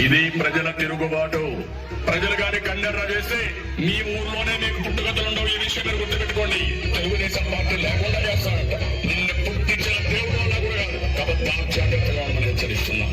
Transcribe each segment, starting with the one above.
ఇది ప్రజల తిరుగుబాటు. ప్రజలు గాని కన్నెర్ర చేస్తే మీ ఊర్లోనే మీకు పుట్టుకథలుండవు. ఈ విషయం మీరు గుర్తుపెట్టుకోండి. తెలుగుదేశం పార్టీ లేకుండా చేస్తారంట. నిన్ను పుట్టించిన దేవుడు వల్ల కూడా కాదు. కాబట్టి జాగ్రత్తగా మనం హెచ్చరిస్తున్నాం.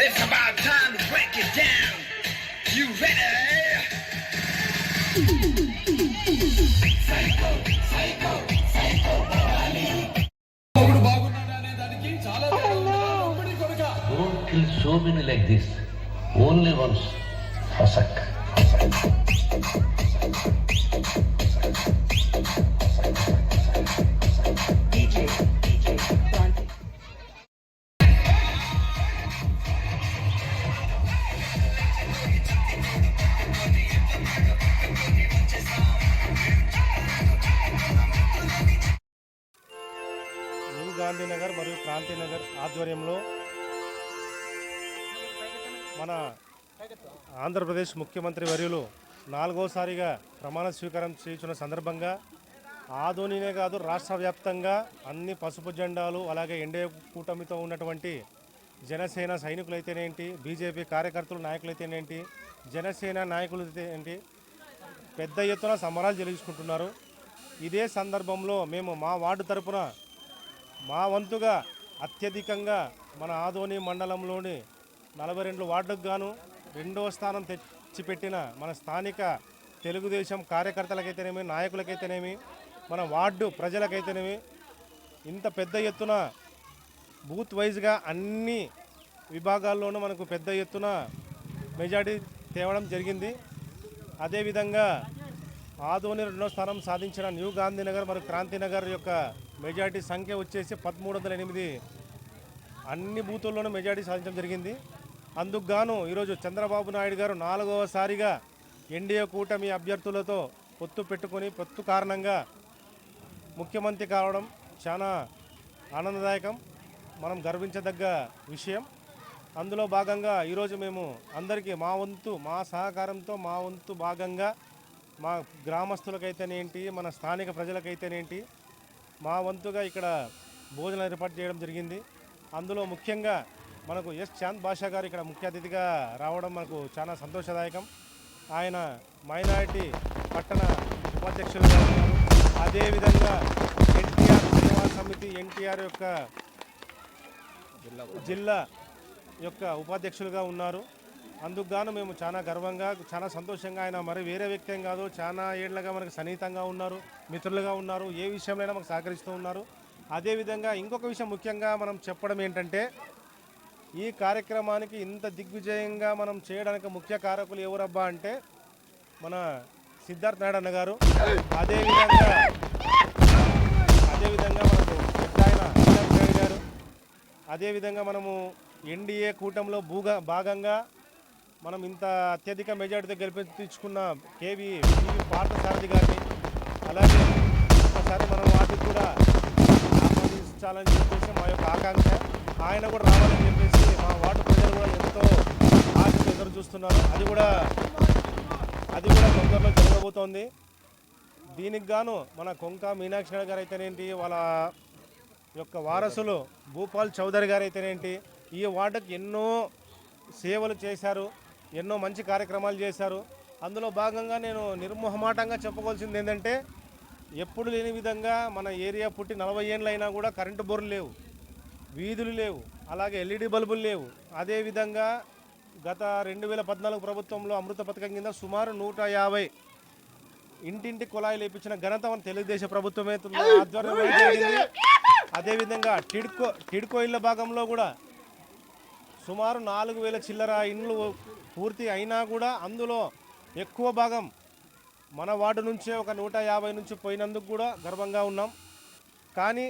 It's about time to break it down. You ready? Psycho, psycho, psycho. Don't kill so many like this. Only once. Fasak. Gandhinagar మరియు క్రాంతినగర్ ఆధ్వర్యంలో మన ఆంధ్రప్రదేశ్ ముఖ్యమంత్రి వర్యులు 4వసారిగా ప్రమాణ స్వీకారం చేస్తున్న సందర్భంగా ఆదోనినే కాదు రాష్ట్ర వ్యాప్తంగా అన్ని పసుపు జెండాలు అలాగే ఎన్డీఏ కూటమితో ఉన్నటువంటి జనసేన సైనికులైతేనేంటి, బీజేపీ కార్యకర్తలు నాయకులైతేనేంటి, జనసేన నాయకులు ఏంటి పెద్ద ఎత్తున సంబరాలు జరుపుకుంటున్నారు. ఇదే సందర్భంలో మేము మా వార్డు తరపున మా వంతుగా అత్యధికంగా మన ఆదోని మండలంలోని 42 వార్డులకు గాను 2వ స్థానం తెచ్చిపెట్టిన మన స్థానిక తెలుగుదేశం కార్యకర్తలకైతేనేమి, నాయకులకైతేనేమి, మన వార్డు ప్రజలకైతేనేమి ఇంత పెద్ద ఎత్తున బూత్ వైజ్గా అన్ని విభాగాల్లోనూ మనకు పెద్ద ఎత్తున మెజార్టీ తేవడం జరిగింది. అదేవిధంగా ఆదోని 2వ స్థానం సాధించిన న్యూ గాంధీనగర్ మరియు క్రాంతినగర్ యొక్క మెజార్టీ సంఖ్య వచ్చేసి 1308 అన్ని బూతుల్లోనూ మెజార్టీ సాధించడం జరిగింది. అందుకు గాను ఈరోజు చంద్రబాబు నాయుడు గారు 4వసారిగా ఎన్డీఏ కూటమి అభ్యర్థులతో పొత్తు పెట్టుకొని పొత్తు కారణంగా ముఖ్యమంత్రి కావడం చాలా ఆనందదాయకం, మనం గర్వించదగ్గ విషయం. అందులో భాగంగా ఈరోజు మేము అందరికీ మా వంతు మా సహకారంతో మా వంతు భాగంగా మా గ్రామస్తులకైతేనేంటి, మన స్థానిక ప్రజలకైతేనేంటి మా వంతుగా ఇక్కడ భోజనం ఏర్పాటు చేయడం జరిగింది. అందులో ముఖ్యంగా మనకు ఎస్ చాంద్ బాషా గారు ఇక్కడ ముఖ్య అతిథిగా రావడం మనకు చాలా సంతోషదాయకం. ఆయన మైనారిటీ పట్టణ ఉపాధ్యక్షులుగా ఉన్నారు. అదేవిధంగా ఎన్టీఆర్ సేవా సమితి ఎన్టీఆర్ యొక్క జిల్లా యొక్క ఉపాధ్యక్షులుగా ఉన్నారు. అందుకు గాను మేము చాలా గర్వంగా చాలా సంతోషంగా, ఆయన మరి వేరే వ్యక్తి ఏం కాదు, చాలా ఏళ్ళగా మనకు సన్నిహితంగా ఉన్నారు, మిత్రులుగా ఉన్నారు, ఏ విషయంలో మాకు సహకరిస్తూ ఉన్నారు. అదేవిధంగా ఇంకొక విషయం ముఖ్యంగా మనం చెప్పడం ఏంటంటే ఈ కార్యక్రమానికి ఇంత దిగ్విజయంగా మనం చేయడానికి ముఖ్య కారకులు ఎవరబ్బా అంటే మన సిద్ధార్థ్ నాయుడు అన్న గారు, అదేవిధంగా మనకు పెద్ద ఆయన సిద్ధార్థ్ నాయుడు గారు, అదేవిధంగా మనము ఎన్డీఏ కూటమిలో భాగంగా మనం ఇంత అత్యధిక మెజార్టీతో గెలిపించుకున్న కేవీ పార్థసారథి గారిని అలాగే ఒకసారి మనం వాటికి కూడా ఆహ్వానించాలని చెప్పేసి మా యొక్క ఆకాంక్ష. ఆయన కూడా రావాలని చెప్పేసి మా వార్డు ప్రజలు కూడా ఎంతో ఆశతో ఎదురు చూస్తున్నారు. అది కూడా తొందరలో జరగబోతోంది. దీనికి గాను మన కొంక మీనాక్షి నాయుడు గారు అయితేనేంటి, వాళ్ళ యొక్క వారసులు భూపాల్ చౌదరి గారు అయితేనేంటి, ఈ వార్డుకు ఎన్నో సేవలు చేశారు, ఎన్నో మంచి కార్యక్రమాలు చేశారు. అందులో భాగంగా నేను నిర్మోహమాటంగా చెప్పుకోవాల్సింది ఏంటంటే, ఎప్పుడు లేని విధంగా మన ఏరియా పుట్టి 40 ఏళ్ళు అయినా కూడా కరెంటు బోర్లు లేవు, వీధులు లేవు, అలాగే ఎల్ఈడి బల్బులు లేవు. అదేవిధంగా గత 2014 ప్రభుత్వంలో అమృత పథకం కింద సుమారు 150 ఇంటింటి కుళాయిలు వేయించిన ఘనత మన తెలుగుదేశం ప్రభుత్వమే ఆధ్వర్యంలో జరిగింది. అదేవిధంగా టిడ్కో ఇళ్ళ భాగంలో కూడా సుమారు 4000 చిల్లర ఇండ్లు పూర్తి అయినా కూడా అందులో ఎక్కువ భాగం మన వార్డు నుంచే ఒక 150 నుంచి పోయినందుకు కూడా గర్వంగా ఉన్నాం. కానీ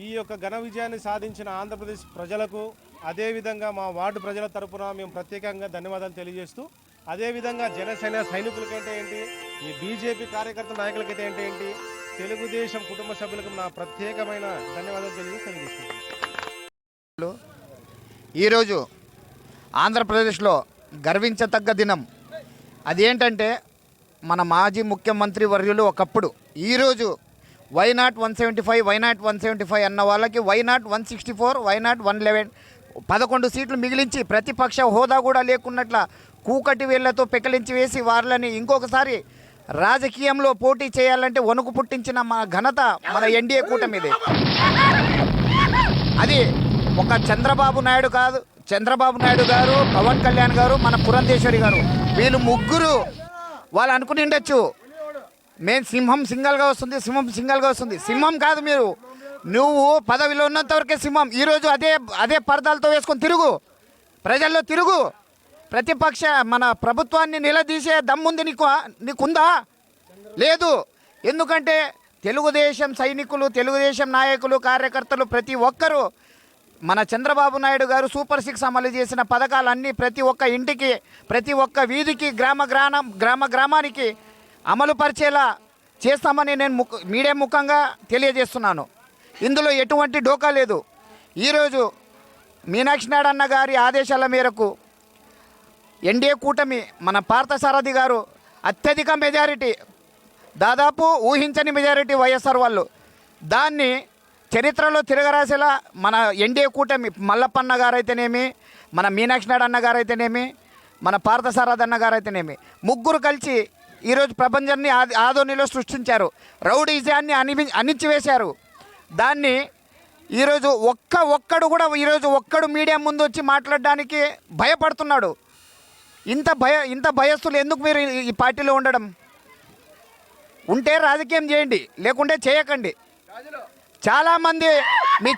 ఈ యొక్క ఘన విజయాన్ని సాధించిన ఆంధ్రప్రదేశ్ ప్రజలకు, అదేవిధంగా మా వార్డు ప్రజల తరపున మేము ప్రత్యేకంగా ధన్యవాదాలు తెలియజేస్తూ, అదేవిధంగా జనసేన సైనికులకైతే ఏంటి, ఈ బీజేపీ కార్యకర్త నాయకులకైతే ఏంటి, తెలుగుదేశం కుటుంబ సభ్యులకు నా ప్రత్యేకమైన ధన్యవాదాలు తెలియజేస్తున్నాను. ఈరోజు ఆంధ్రప్రదేశ్లో గర్వించతగ్గ దినం. అదేంటంటే మన మాజీ ముఖ్యమంత్రి వర్యులు ఒకప్పుడు ఈరోజు వైనాట్ 175 వైనాట్ 175 అన్న వాళ్ళకి వైనాట్ 164 వైనాట్ 111 11 సీట్లు మిగిలించి ప్రతిపక్ష హోదా కూడా లేకున్నట్ల కూకటి వేళ్లతో పెకలించి వేసి వాళ్ళని ఇంకొకసారి రాజకీయంలో పోటీ చేయాలంటే వణుకు పుట్టించిన మా ఘనత మన ఎన్డీఏ కూటమిది. అది ఒక చంద్రబాబు నాయుడు గారు, పవన్ కళ్యాణ్ గారు, మన పురంధేశ్వరి గారు, వీళ్ళు ముగ్గురు వాళ్ళు అనుకుని ఉండొచ్చు మేము సింహం సింగల్గా వస్తుంది, సింహం కాదు. నువ్వు పదవిలో ఉన్నంత వరకే సింహం. ఈరోజు అదే పరదాలతో వేసుకొని ప్రజల్లో తిరుగు. ప్రతిపక్ష మన ప్రభుత్వాన్ని నిలదీసే దమ్ముంది నీకుందా? లేదు. ఎందుకంటే తెలుగుదేశం సైనికులు, తెలుగుదేశం నాయకులు, కార్యకర్తలు ప్రతి ఒక్కరూ మన చంద్రబాబు నాయుడు గారు సూపర్ 6 అమలు చేసిన పథకాలన్నీ ప్రతి ఒక్క ఇంటికి, ప్రతి ఒక్క వీధికి, గ్రామానికి అమలు పరిచేలా చేస్తామని నేను మీడియా ముఖంగా తెలియజేస్తున్నాను. ఇందులో ఎటువంటి డోకా లేదు. ఈరోజు మీనాక్షి నాయుడు అన్న గారి ఆదేశాల మేరకు ఎన్డీఏ కూటమి మన పార్థసారథి గారు అత్యధిక మెజారిటీ, దాదాపు ఊహించని మెజారిటీ వైఎస్ఆర్ వాళ్ళు, దాన్ని చరిత్రలో తిరగరాసేలా మన ఎన్డీఏ కూటమి మల్లప్పన్న గారైతేనేమి, మన మీనాక్షి నాయుడు అన్న గారైతేనేమి, మన పార్థసారథి అన్న గారైతేనేమి ముగ్గురు కలిసి ఈరోజు ప్రపంచాన్ని ఆదోనిలో సృష్టించారు. రౌడీజాన్ని అణిచివేశారు. దాన్ని ఈరోజు ఒక్కడు మీడియా ముందు వచ్చి మాట్లాడడానికి భయపడుతున్నాడు. ఇంత భయస్తులు ఎందుకు మీరు ఈ పార్టీలో ఉండడం? ఉంటే రాజకీయం చేయండి, లేకుంటే చేయకండి. చాలామంది మీ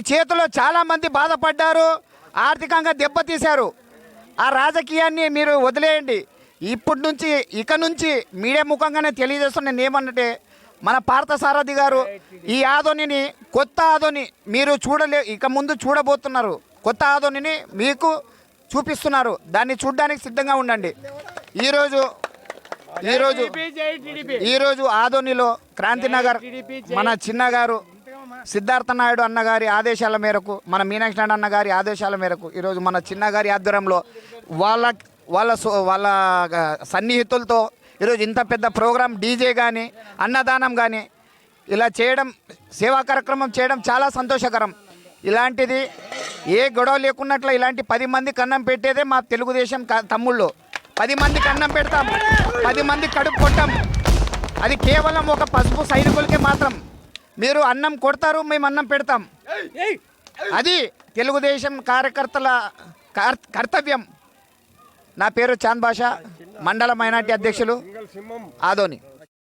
చేతిలో చాలామంది బాధపడ్డారు, ఆర్థికంగా దెబ్బతీశారు. ఆ రాజకీయాన్ని మీరు వదిలేయండి. ఇక నుంచి మీడియా ముఖంగానే తెలియజేస్తున్న నేను ఏమన్నట్టే, మన పార్థసారథి గారు ఈ ఆదోనిని, కొత్త ఆదోని మీరు ఇక ముందు చూడబోతున్నారు. కొత్త ఆదోనిని మీకు చూపిస్తున్నారు. దాన్ని చూడడానికి సిద్ధంగా ఉండండి. ఈరోజు ఆదోనిలో క్రాంతినగర్ మన చిన్నగారు సిద్ధార్థ నాయుడు అన్నగారి ఆదేశాల మేరకు, మన మీనాక్షి నాయుడు అన్నగారి ఆదేశాల మేరకు ఈరోజు మన చిన్నగారి ఆధ్వర్యంలో వాళ్ళ సన్నిహితులతో ఈరోజు ఇంత పెద్ద ప్రోగ్రాం, డీజే కానీ అన్నదానం కానీ ఇలా చేయడం, సేవా కార్యక్రమం చేయడం చాలా సంతోషకరం. ఇలాంటిది ఏ గొడవ లేకున్నట్లు ఇలాంటి 10 మందికి అన్నం పెట్టేదే మా తెలుగుదేశం తమ్ముళ్ళు. 10 మందికి అన్నం పెడతాం, 10 మంది కడుపు కొట్టాం. అది కేవలం ఒక పసుపు సైనికులకే మాత్రం. మీరు అన్నం కొడతారు, మేము అన్నం పెడతాం. అది తెలుగుదేశం కార్యకర్తల కర్తవ్యం. నా పేరు చాంద్ బాషా, మండల మైనార్టీ అధ్యక్షులు, ఆదోని.